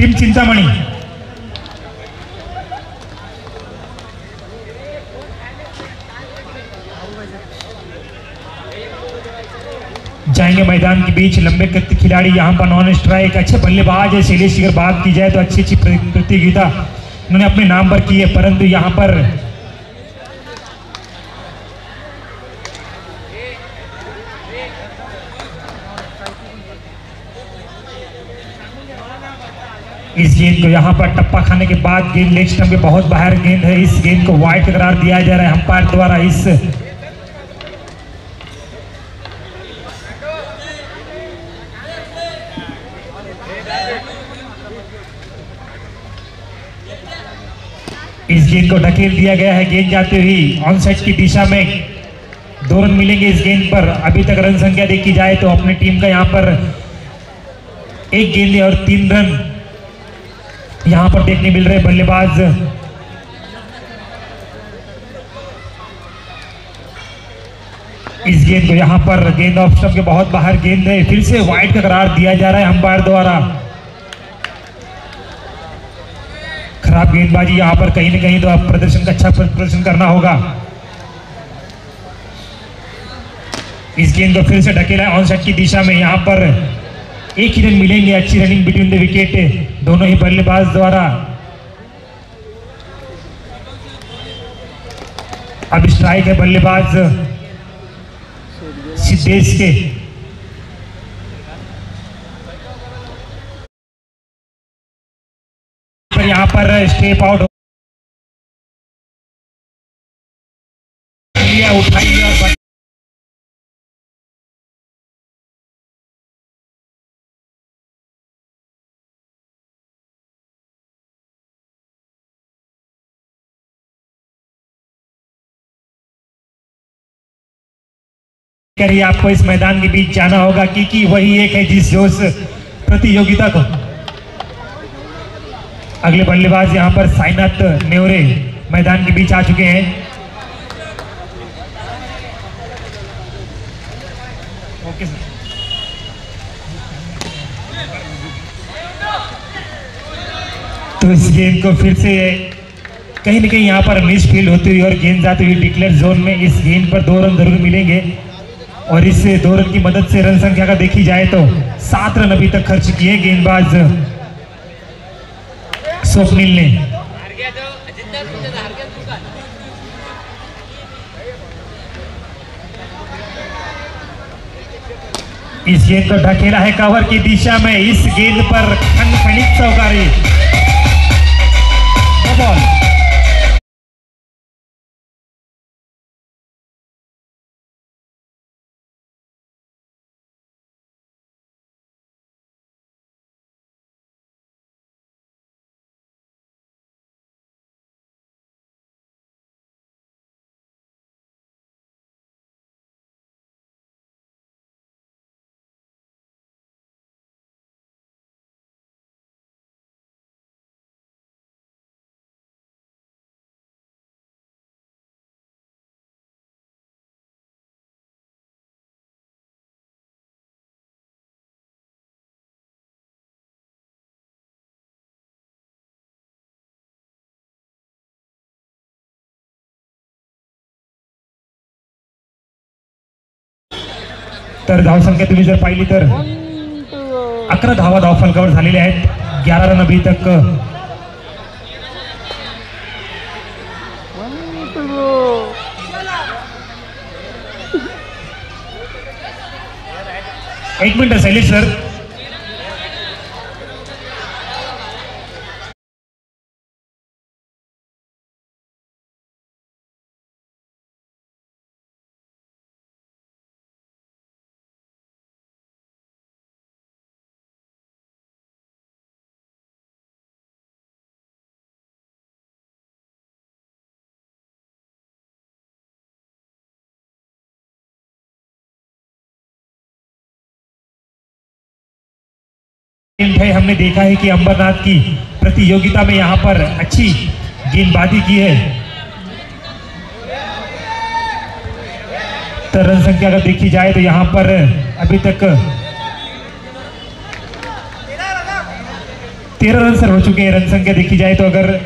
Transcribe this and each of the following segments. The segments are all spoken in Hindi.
टीम चिंतामणि। जाएंगे मैदान के बीच, लंबे कद खिलाड़ी यहाँ पर नॉन स्ट्राइक, अच्छे बल्लेबाज है शैलेश की अगर बात की जाए तो अच्छी प्रतियोगिता उन्होंने अपने नाम पर की है, परंतु यहाँ पर इस गेंद को यहाँ पर टप्पा खाने के बाद गेंद लेग स्टंप के बहुत बाहर गेंद है, इस गेंद को वाइड करार दिया जा रहा है अंपायर द्वारा। इस गेंद को ढकेल दिया गया है, गेंद जाते हुई ऑन साइड की दिशा में 2 रन मिलेंगे इस गेंद पर। अभी तक रन संख्या देखी जाए तो अपनी टीम का यहाँ पर 1 गेंद और 3 रन यहाँ पर देखने मिल रहे। बल्लेबाज इस गेंद को यहाँ पर गेंद ऑफ स्टंप के बहुत बाहर गेंद है, फिर से वाइड का करार दिया जा रहा है अंपायर द्वारा। खराब गेंदबाजी यहाँ पर कहीं न कहीं तो अब प्रदर्शन का अच्छा प्रदर्शन करना होगा। इस गेंद को फिर से ढकेला ऑन साइड की दिशा में, यहाँ पर 1 ही रन मिलेंगे। अच्छी रनिंग बिटवीन द विकेट दोनों ही बल्लेबाज द्वारा। अब स्ट्राइक है बल्लेबाज सिद्धेश के। यहाँ पर स्टेप आउट उठाई और करिए आपको इस मैदान के बीच जाना होगा क्योंकि वही एक है जिस जोश प्रतियोगिता को। अगले बल्लेबाज यहां पर साईनाथ नेवरे मैदान के बीच आ चुके हैं। Okay sir. तो इस गेंद को फिर से कहीं न कहीं यहां पर मिस फील्ड होती हुई और गेंद जाती हुई डिक्लेयर जोन में। इस गेंद पर 2 रन जरूर मिलेंगे और इस 2 रन की मदद से रन संख्या का देखी जाए तो 7 रन अभी तक खर्च किए गेंदबाज स्वप्निल ने। इस गेंद को ढकेला है कवर की दिशा में, इस गेंद पर खंडित चौकारी बॉल। तर धाव संख्या तुम्ही जर पाहिली तर 11 धावा धावफलकावर झालेल्या आहेत, 11 रन अभी तक। एक मिनट शैलेश सर, हमने देखा है कि अंबरनाथ की प्रतियोगिता में यहां पर अच्छी गेंदबाजी की है। तो रन संख्या अगर देखी जाए तो यहां पर अभी तक 13 रन सर हो चुके हैं रन संख्या देखी जाए तो। अगर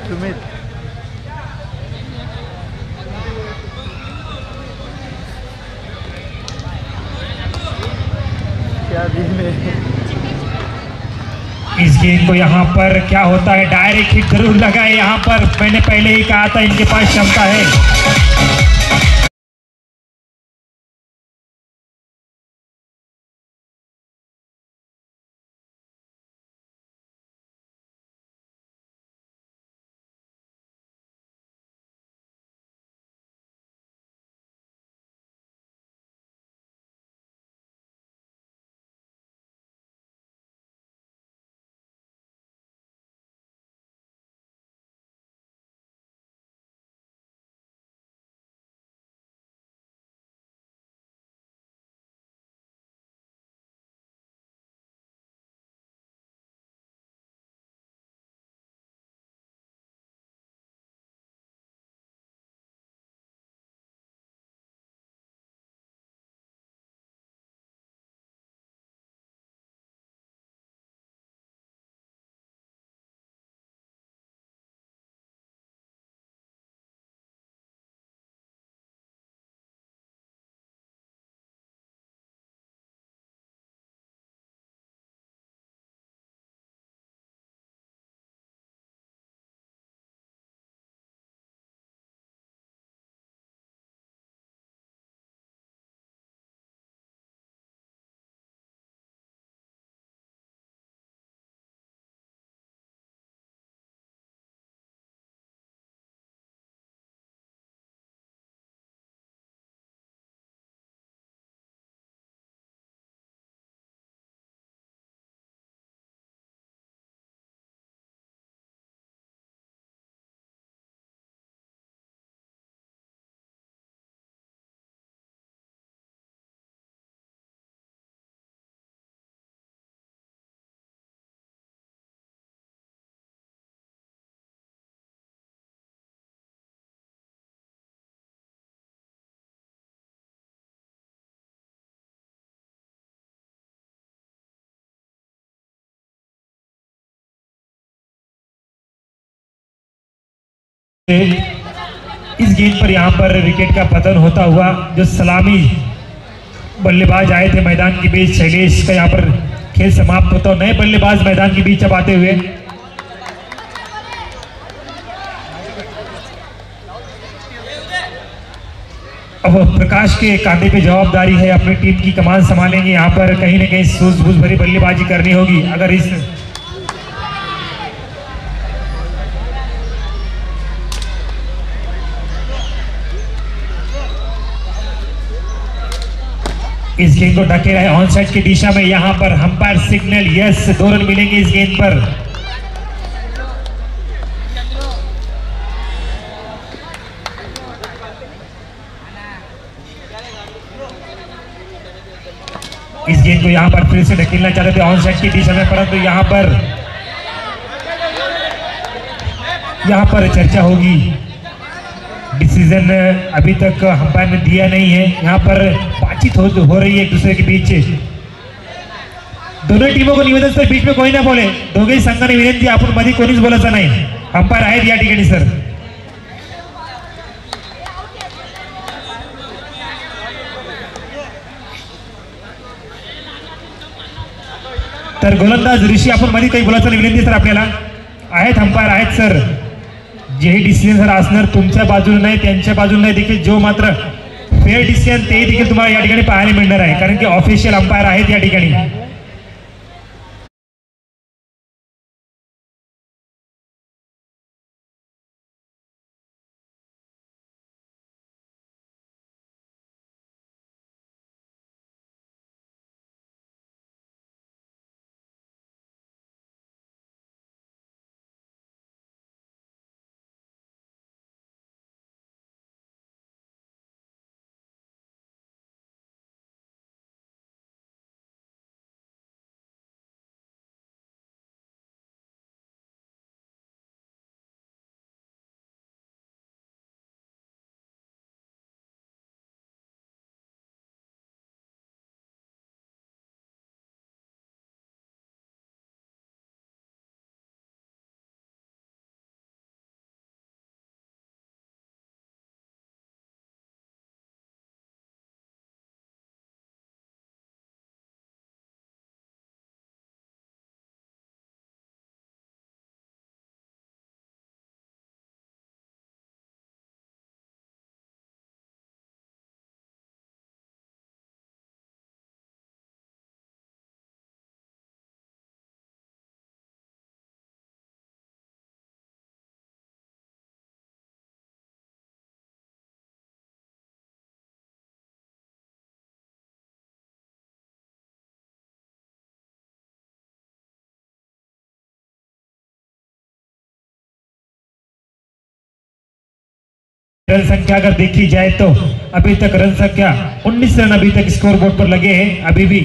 सुमित क्या दिन है। इस गेंद को यहाँ पर क्या होता है, डायरेक्ट हिट जरूर लगा है यहाँ पर। मैंने पहले ही कहा था इनके पास क्षमता है। इस गेंद पर यहाँ पर विकेट का पतन होता हुआ जो सलामी बल्लेबाज आए थे मैदान के बीच, शैलेश का यहाँ पर खेल समाप्त होता और नए बल्लेबाज मैदान के बीच अब आते हुए। अब प्रकाश के कांधे पे जवाबदारी है, अपनी टीम की कमान संभालेंगे। यहाँ पर कहीं ना कहीं सूझबूझ भरी बल्लेबाजी करनी होगी। अगर इस गेंद को ढकेला है ऑन साइड की दिशा में, यहाँ पर अंपायर सिग्नल यस, 2 रन मिलेंगे इस गेंद पर। इस गेंद को यहाँ पर फिर से ढकेलना चाहते थे ऑन साइड की दिशा में, परंतु यहाँ पर चर्चा होगी। डिसीजन अभी तक अंपायर ने दिया नहीं है। यहाँ पर बातचीत हो रही है एक दूसरे के बीच। दोनों टीमों को निवेदन सर, बीच में कोई ना बोले, दोघे संघाने विनंती, आपण मध्ये कोणीच बोलायचं नाही। अंपायर आहेत या ठिकाणी सर। तर गोलंदाज ऋषी, आपण मध्ये काही बोलायचं नाही विनंती सर आपल्याला। आहेत अंपायर आहेत सर, जेही डिसिजन सर असणार तुमच्या बाजूने नाही त्यांच्या बाजूने नाही, देखील जो मात्र फेअर डिसिजन ते देखील तुम्हाला या ठिकाणी पाहायला मिळणार आहे, कारण की ऑफिशियल अंपायर आहेत या ठिकाणी। रन संख्या अगर देखी जाए तो अभी तक रन संख्या 19 रन अभी तक स्कोर बोर्ड पर लगे हैं अभी भी।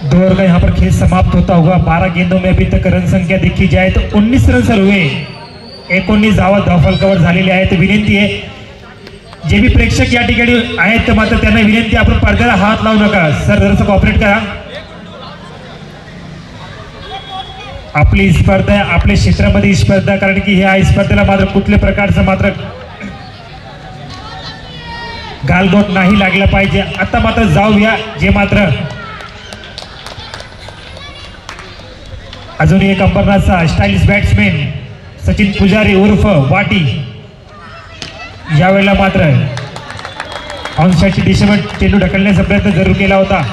दो ओवर का यहाँ पर खेल समाप्त होता हुआ 12 गेंदों में अभी तक रन संख्या देखी जाए तो 19 रन सर हुए। 19 धावा धावफल कवर झालेले आहे। तर विनंती आहे जे भी प्रेक्षक या ठिकाणी आहेत तर मात्र त्यांना विनंती आपण पडद्याला हात लावू नका सर, जरासं कॉपरेट करा। आपली स्पर्धा आपल्या क्षेत्रामध्ये स्पर्धा, कारण की ह्या स्पर्धेला मात्र कुठल्या प्रकारचं मात्र गालबोट नाही लागला पाहिजे। आता मात्र जाऊया जे मात्र अजून एक अंबरनाथचा स्टाइलिश बॅट्समॅन सचिन पुजारी उर्फ वाटी यावेळेला मात्र ऑनसाइडची दिशेने चेंडू ढकलण्याचा प्रयत्न जरूर केला होता।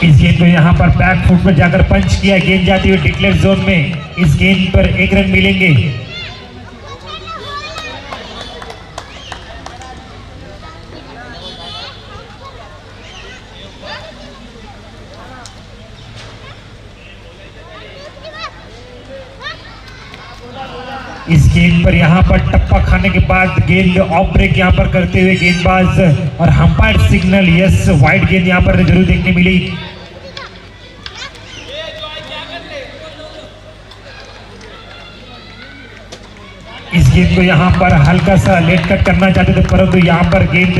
इस गेंद को यहाँ पर बैक फुट पर जाकर पंच किया, गेंद जाती हुई डिक्लेयर जोन में। इस गेंद पर 1 रन मिलेंगे। इस गेंद पर यहाँ पर टप्पा खाने के बाद गेंद ऑफ ब्रेक यहाँ पर करते हुए गेंदबाज और अंपायर सिग्नल, यस वाइड गेंद यहाँ पर जरूर देखने मिली। इस गेंद को यहाँ पर हल्का सा लेट कट करना चाहते थे परंतु यहाँ पर गेंद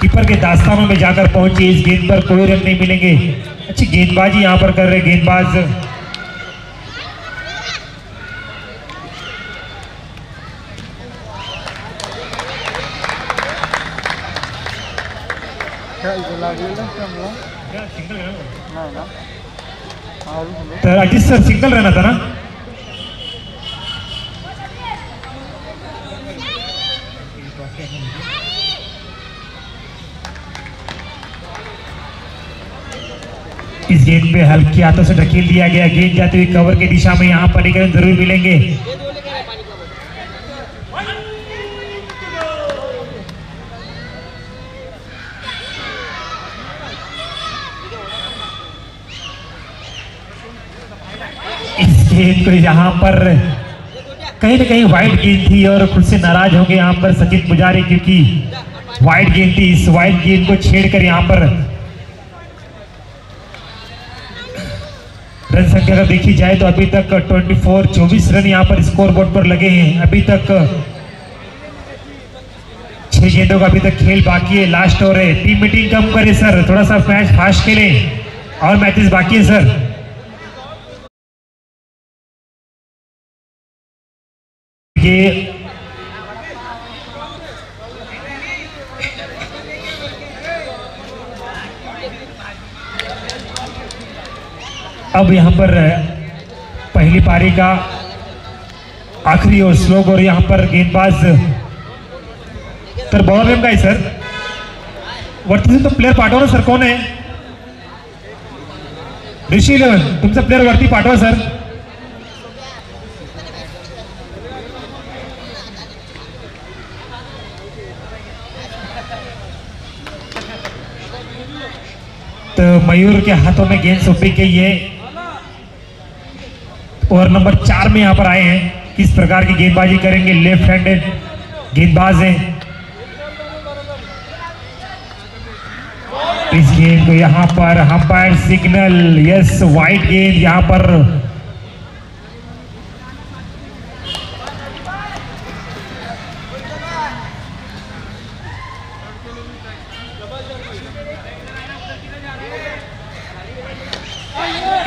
कीपर के दास्तानों में जाकर पहुंची। इस गेंद पर कोई रन नहीं मिलेंगे। अच्छी गेंदबाजी यहाँ पर कर रहे गेंदबाज। तर अजित सर सिंगल रन आता ना? इस गेंद पे हल्की हाथों से ढकेल दिया गया, गेंद जाते हुए कवर की दिशा में यहाँ पर एक रन जरूर मिलेंगे। इस गेंद को यहाँ पर कहीं ना कहीं वाइड गेंद थी और खुद से नाराज होंगे यहाँ पर सचिन पुजारी, क्योंकि वाइड गेंद थी। इस वाइड गेंद को छेड़कर यहाँ पर रन संख्या अगर देखी जाए तो अभी तक 24 रन यहाँ पर स्कोर बोर्ड पर लगे हैं। अभी तक 6 गेंदों का अभी तक खेल बाकी है। लास्ट ओवर है। टीम मीटिंग कम करे सर, थोड़ा सा मैच फास्ट खेलें और मैचेस बाकी है सर। ये अब यहाँ पर पहली पारी का आखिरी और स्लोग और यहाँ पर गेंदबाज तर बॉलर नेम काय सर? वरती तो प्लेयर पाठवा ना सर, कोण आहे? ऋषी 11 तुमचा प्लेयर वरती पाठवा सर। तो मयूर के हाथों में गेंद सौंपी गई है। ओवर नंबर 4 में यहाँ पर आए हैं। किस प्रकार की गेंदबाजी करेंगे? लेफ्ट हैंडेड गेंदबाज हैं। इस गेंद को यहाँ पर अंपायर सिग्नल, यस वाइड गेंद यहाँ पर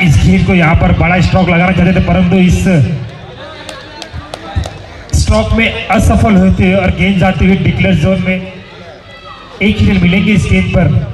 इस गेंद को यहाँ पर बड़ा स्ट्रोक लगाना चाहते थे परंतु इस स्ट्रोक में असफल होते और गेंद जाती हुई डिक्लेयर जोन में। 1 ही रन मिलेंगे इस गेंद पर।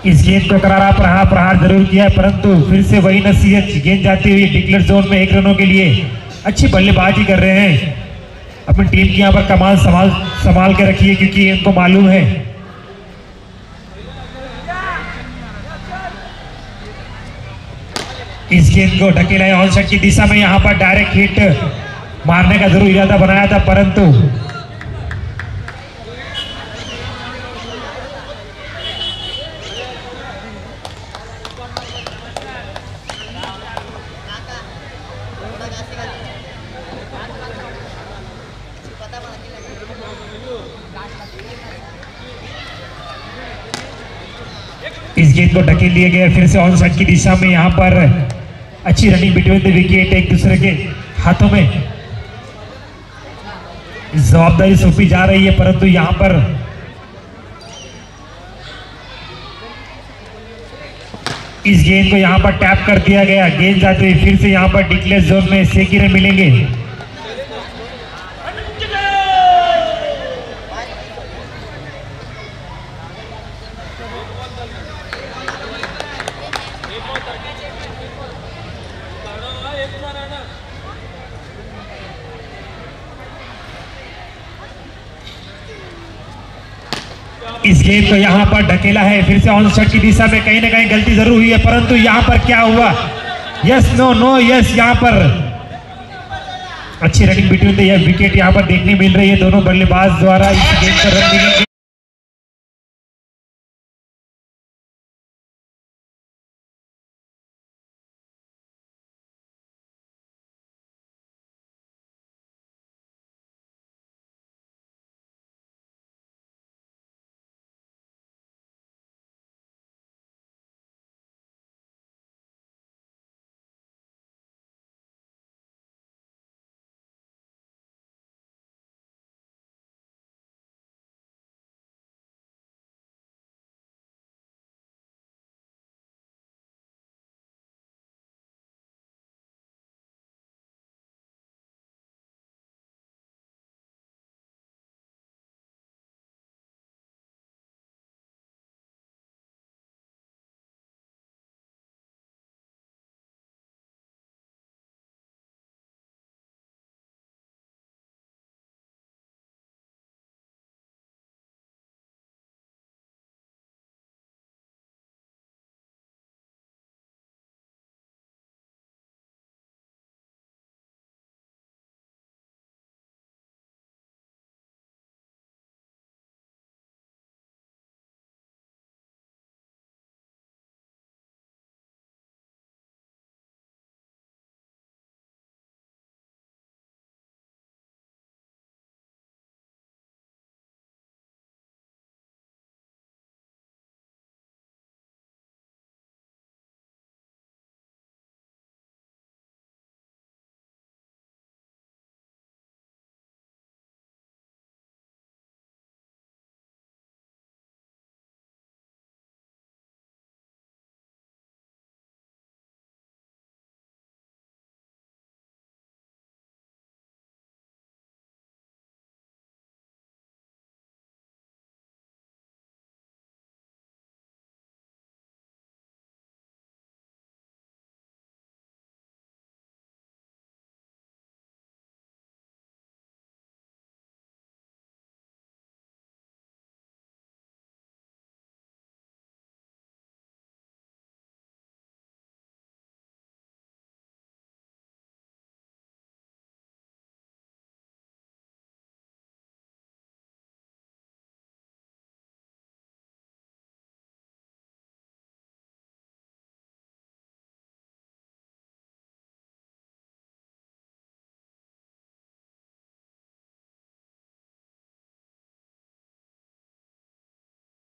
इस गेंद को करारा प्रहार जरूर किया, परंतु फिर से वही नसीहत, गेंद जाती हुई डिक्लेयर जोन में 1 रनों के लिए अच्छी बल्लेबाजी कर रहे हैं। अपनी टीम की यहाँ पर कमाल संभाल के रखिए, क्योंकि इनको मालूम है इस गेंद को ढकेला है ऑन साइड की दिशा में। यहाँ पर डायरेक्ट हिट मारने का जरूर इरादा बनाया था, परंतु इस गेंद को ढकेल दिया गया फिर से ऑन साइड की दिशा में। यहाँ पर अच्छी रनिंग बिटवीन द विकेट, एक दूसरे के हाथों में जवाबदारी सौंपी जा रही है, परंतु यहाँ पर इस गेंद को यहाँ पर टैप कर दिया गया। गेंद जाते हुए फिर से यहाँ पर डिक्लेयर जोन में 6 रन मिलेंगे। इस गेंद को यहाँ पर ढकेला है फिर से ऑन साइड की दिशा में। कहीं ना कहीं गलती जरूर हुई है, परंतु यहाँ पर क्या हुआ, यस नो नो यस, यहाँ पर अच्छी रनिंग बिटवीन द विकेट यहाँ पर देखने मिल रही है दोनों बल्लेबाज द्वारा। इस गेंद पर रन मिलेंगे।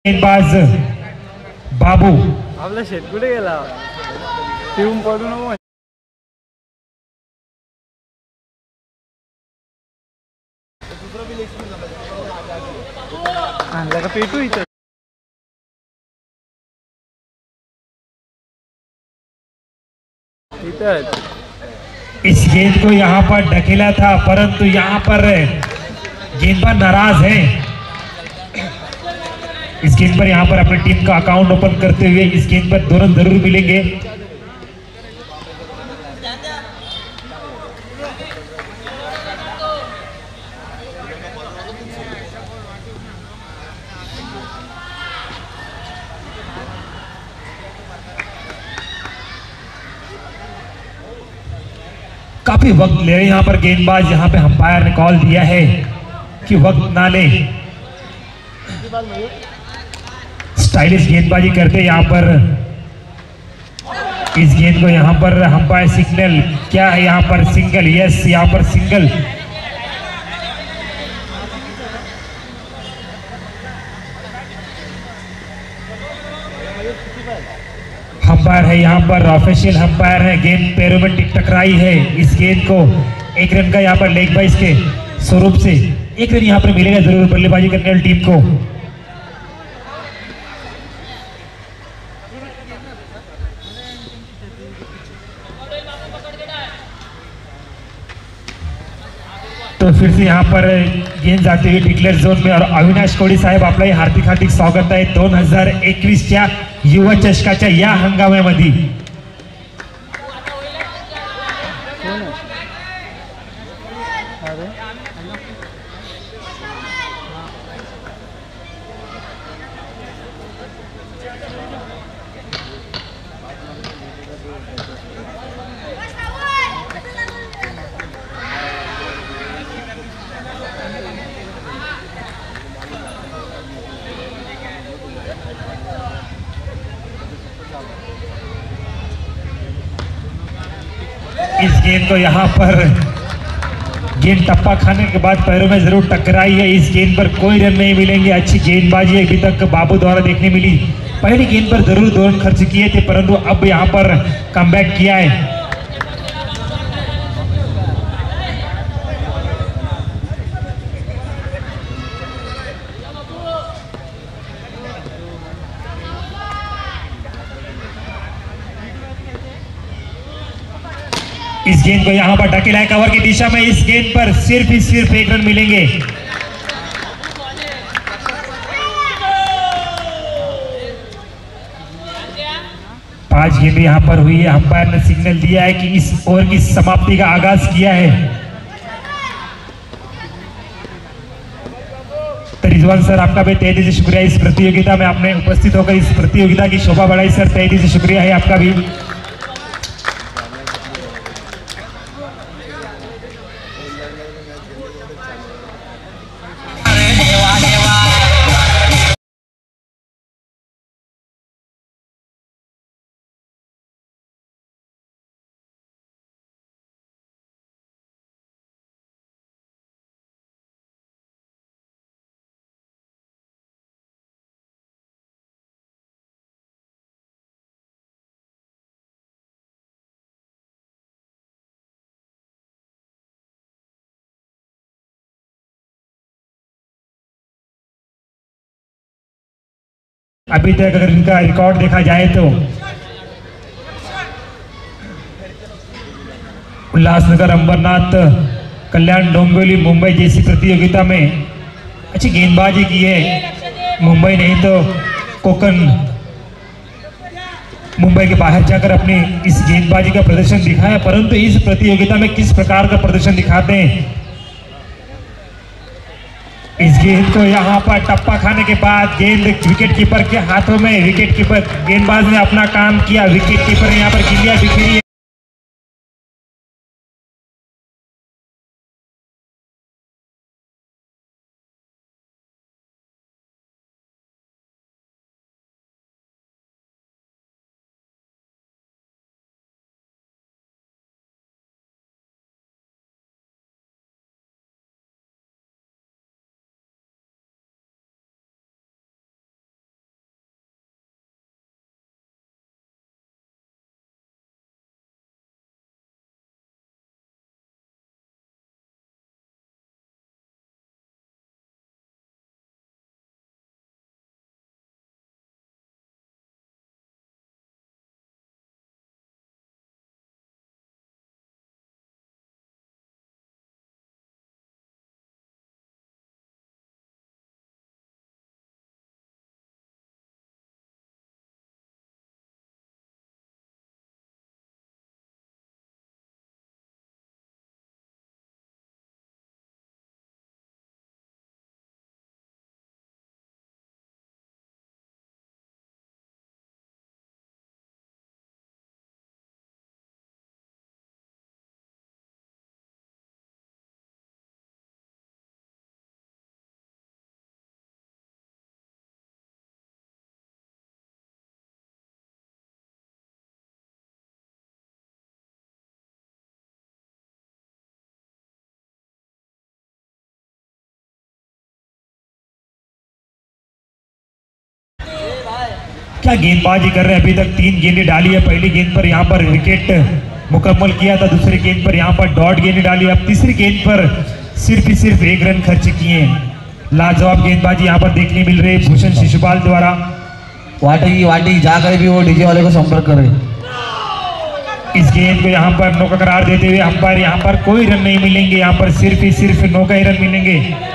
गेंदबाज बाबू आपला शेट कुठे गेला, पिऊन पडू नको. आणला का पेटू इथं. इस गेंद को यहाँ पर ढकेला था, परंतु यहाँ पर गेंदबाज नाराज है। इस गेंद पर यहाँ पर अपनी टीम का अकाउंट ओपन करते हुए इस गेंद पर 2 रन जरूर मिलेंगे। काफी वक्त ले रहे हैं यहाँ पर गेंदबाज, यहाँ पे अंपायर ने कॉल दिया है कि वक्त ना ले, स्टाइलिश गेंदबाजी करते यहाँ पर इस गेंद को यहाँ पर अंपायर सिग्नल क्या है, यहाँ पर सिंगल, यस यहाँ पर सिंगल। अंपायर है यहाँ पर ऑफिशियल अंपायर है, गेंद पैरों में टकराई है, इस गेंद को 1 रन का यहाँ पर लेग बाइस के स्वरूप से 1 रन यहाँ पर मिलेगा जरूर बल्लेबाजी करने वाली टीम को। तो फिर से यहाँ पर गेंद जाते हुए डिक्लेअर झोन में और अविनाश कोळी साहेब आपलं हार्दिक हार्दिक स्वागत आहे 2021च्या युवा चषकाच्या या हंगामामध्ये। इस गेंद को यहाँ पर गेंद टप्पा खाने के बाद पैरों में जरूर टकराई है, इस गेंद पर कोई रन नहीं मिलेंगे। अच्छी गेंदबाजी अभी तक बाबू द्वारा देखने मिली, पहली गेंद पर जरूर 2 रन खर्च किए थे परंतु अब यहाँ पर कमबैक किया है। इस गेंद को यहां पर ढकेला है कवर की दिशा में, इस गेंद पर सिर्फ 1 रन मिलेंगे। पांच गेंदें यहां पर हुई है, अंपायर ने सिग्नल दिया है कि इस ओवर की समाप्ति का आगाज किया है। तो रिजवान सर आपका भी तहे दिल से शुक्रिया, इस प्रतियोगिता में आपने उपस्थित होकर इस प्रतियोगिता की शोभा बढ़ाई सर, तहे दिल से शुक्रिया है आपका भी। अभी तक अगर इनका रिकॉर्ड देखा जाए तो उल्लासनगर, अंबरनाथ, कल्याण, डोंबिवली, मुंबई जैसी प्रतियोगिता में अच्छी गेंदबाजी की है। मुंबई नहीं तो कोकण, मुंबई के बाहर जाकर अपनी इस गेंदबाजी का प्रदर्शन दिखाया, परंतु इस प्रतियोगिता में किस प्रकार का प्रदर्शन दिखाते हैं। इस गेंद को यहाँ पर टप्पा खाने के बाद गेंद विकेट कीपर के हाथों में, विकेट कीपर गेंदबाज ने अपना काम किया, विकेट कीपर ने यहाँ पर गिल्लियां बिखरी। क्या गेंदबाजी कर रहे हैं, अभी तक 3 गेंदें डाली है। पहली गेंद पर यहाँ पर विकेट मुकम्मल किया था, दूसरी गेंद पर यहाँ पर डॉट गेंद डाली, अब तीसरी गेंद पर सिर्फ 1 रन खर्च किए। लाजवाब गेंदबाजी यहाँ पर देखने मिल रही है भूषण शिशुपाल द्वारा। वाटी जाकर भी वो डीजे वाले को संपर्क करे। इस गेंद को यहाँ पर नो का करार देते हुए अंपायर यहाँ पर कोई रन नहीं मिलेंगे, यहाँ पर सिर्फ नो का ही रन मिलेंगे।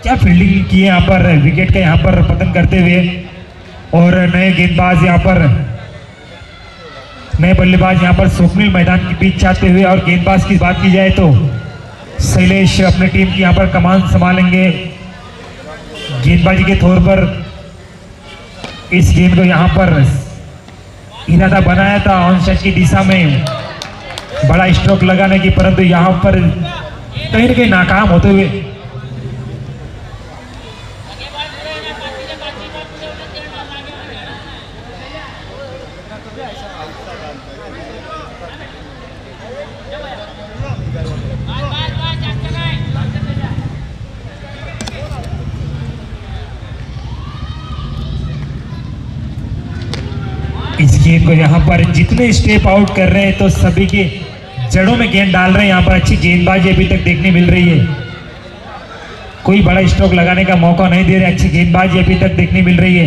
क्या फील्डिंग की है यहाँ पर, विकेट का यहाँ पर पतन करते हुए। और नए गेंदबाज यहाँ पर, नए बल्लेबाज यहाँ पर स्वप्निल मैदान के बीच चाहते हुए। और गेंदबाज की बात की जाए तो शैलेश अपने टीम की यहाँ पर कमान संभालेंगे। गेंदबाजी के तौर पर इस गेंद को यहाँ पर इरादा बनाया था ऑन साइड की दिशा में बड़ा स्ट्रोक लगाने की, परंतु यहाँ पर कहीं न कहीं नाकाम होते हुए। इस गेंद को यहाँ पर जितने स्टेप आउट कर रहे हैं तो सभी के जड़ों में गेंद डाल रहे हैं। यहाँ पर अच्छी गेंदबाजी अभी तक देखने मिल रही है, कोई बड़ा स्ट्रोक लगाने का मौका नहीं दे रहे, अच्छी गेंदबाजी अभी तक देखने मिल रही है।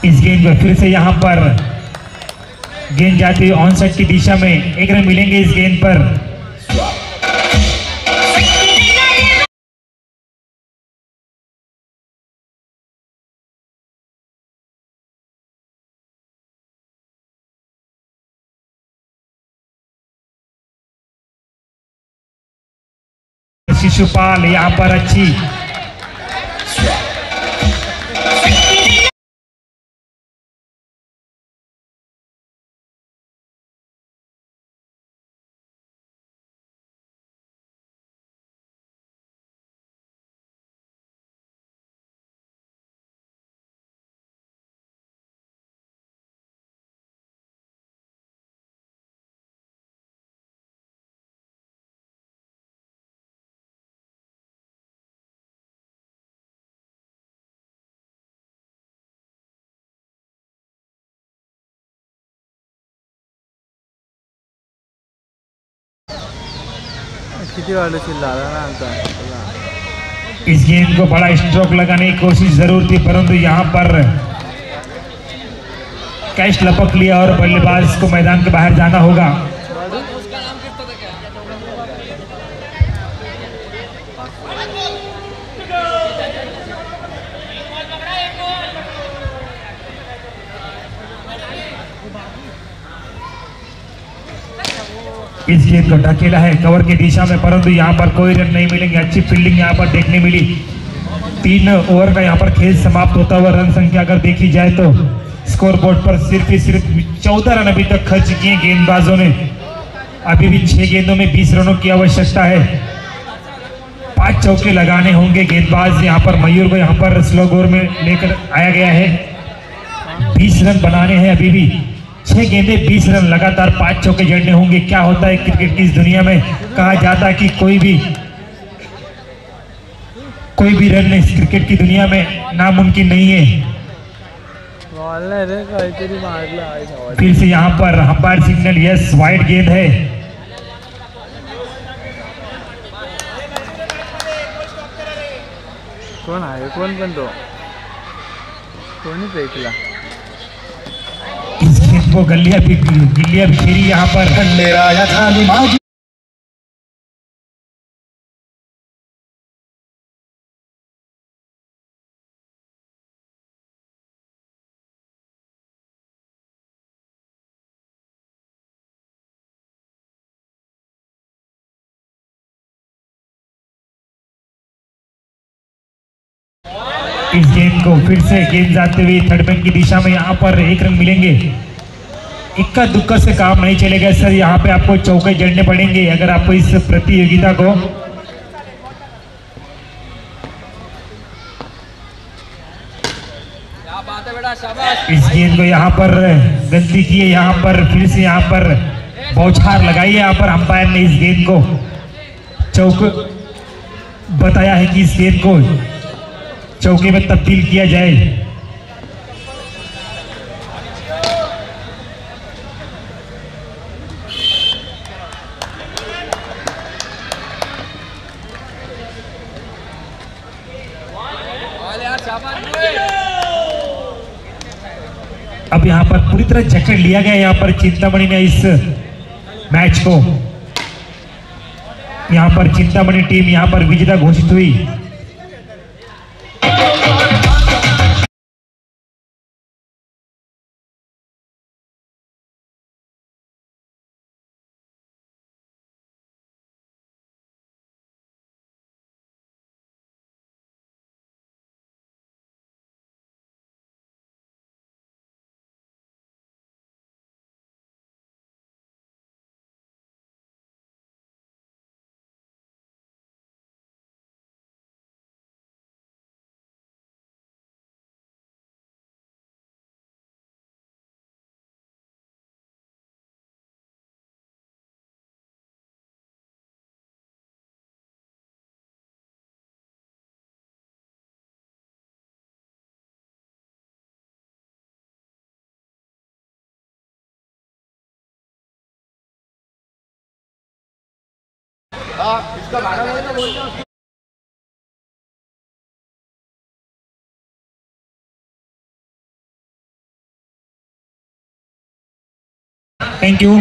इस गेंद को फिर से यहाँ पर गेंद जाती हुई ऑन साइड की दिशा में 1 रन मिलेंगे इस गेंद पर। शिशुपाल यहाँ पर अच्छी किती वाले चिल्ला ना आमचा। इस गेंद को बड़ा स्ट्रोक लगाने की कोशिश जरूर थी, परंतु यहाँ पर कैच लपक लिया और बल्लेबाज को मैदान के बाहर जाना होगा। इस गेंद को ढकेला है कवर की दिशा में, परंतु यहाँ पर कोई रन नहीं मिलेंगे। अच्छी फील्डिंग यहाँ पर देखने मिली। 3 ओवर का यहाँ पर खेल समाप्त होता हुआ रन संख्या अगर देखी जाए तो स्कोर बोर्ड पर सिर्फ 14 रन अभी तक खर्च किए गेंदबाजों ने। अभी भी 6 गेंदों में 20 रनों की आवश्यकता है। 5 चौके लगाने होंगे गेंदबाज। यहाँ पर मयूर को यहाँ पर स्लो ओवर में लेकर आया गया है। 20 रन बनाने हैं। अभी भी 6 गेंदे 20 रन, लगातार 5 चौके जड़ने होंगे। क्या होता है क्रिकेट की इस दुनिया में, कहा जाता है कि कोई भी रन इस क्रिकेट की दुनिया में नामुमकिन नहीं है। फिर से यहाँ पर अंपायर सिग्नल, यस वाइड गेंद है। कोण आहे कोण पण तो कोणी फेकला इस गेंद को गिल्लिया बिखेरी यहाँ पर। इस गेंद को फिर से गेंद जाते हुए थर्ड मैन की दिशा में यहाँ पर 1 रन मिलेंगे। इक्का दुक्का से काम नहीं चलेगा सर, यहाँ पे आपको चौके जड़ने पड़ेंगे अगर आपको इस प्रतियोगिता को इस गेंद को यहाँ पर गलती की है। यहाँ पर फिर से यहाँ पर बौछार लगाई है। यहाँ पर अंपायर ने इस गेंद को चौक बताया है कि इस गेंद को चौके में तब्दील किया जाए। अब यहाँ पर पूरी तरह जकड़ लिया गया यहाँ पर चिंतामणि ने इस मैच को। यहाँ पर चिंतामणि टीम यहाँ पर विजेता घोषित हुई। Thank you.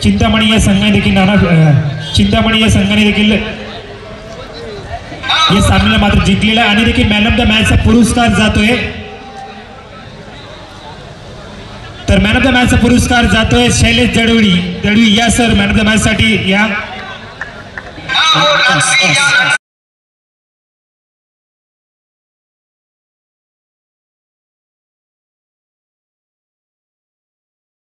चिंतामणी या संघाने देखील चिंतामणी या संघाने देखील या सामन्याला मात्र जिंकलेला आहे आणि देखील मॅन ऑफ द मॅचचा पुरस्कार जातोय। तर मॅन ऑफ द मॅचचा पुरस्कार जातोय शैलेश दळवी या sir man of the match साठी या।